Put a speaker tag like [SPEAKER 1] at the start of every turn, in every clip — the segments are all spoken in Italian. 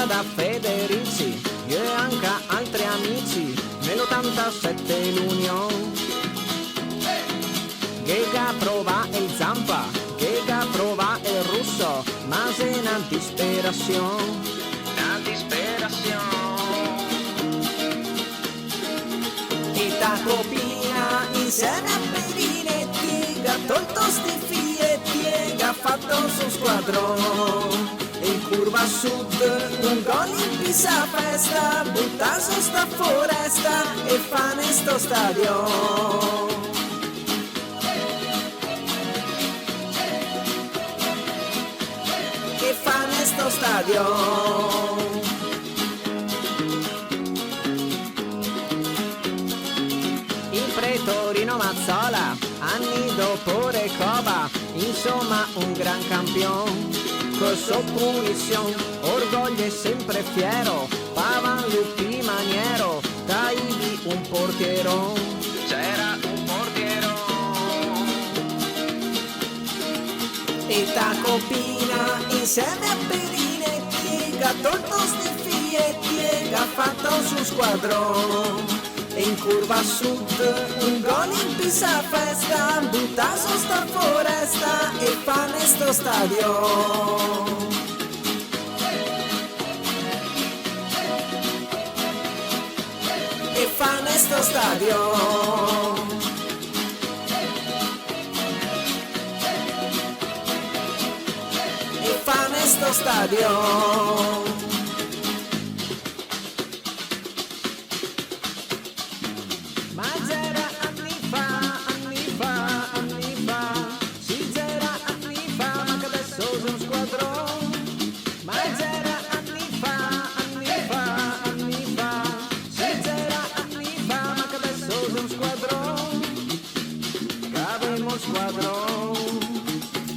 [SPEAKER 1] Squadra da Federici, io e anche altri amici, nell'87 l'Union. Ghega prova il Zampa, Ghega prova il Russo, ma c'est una disperazione, una disperazione. E ta copina insieme a Perinetti, che ha tolto sti fietti e che ha fatto su squadrone. In curva sud, un gol in pisa festa, butta su sta foresta e fa sto stadio. Che fa sto stadio. Il Pretorino Mazzola, anni dopo Recoba, insomma un gran campione. Con sua punizione, orgoglio è sempre fiero, Pavan Lupi maniero, Taibi un portiero, c'era un portiero. E ta copina insieme a Perinetti, che ha tolto sti fietti e che ha fatto su squadrone. E in curva sud, un gol in pisa festa, butta su sta foresta e fa sto stadio. E fa sto stadio. E fa sto stadio. Ma c'era anni fa, sì c'era anni fa, ma che adesso c'è un squadrone. Ma c'era anni fa, sì c'era anni fa, ma che adesso c'è un squadrone. Che avevamo il squadrone.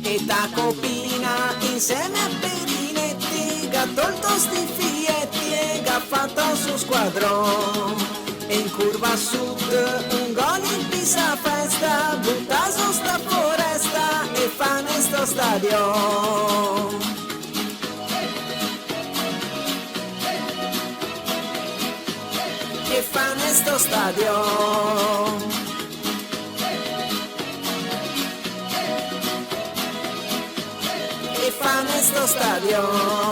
[SPEAKER 1] E ta copina insieme a Perinetti, che ha tolto sti fietti e che ha fatto su squadrone. E in curva sud, un gol in pisa festa, butta su sta foresta e fa sto stadio. E fa sto stadio. E fa sto stadio.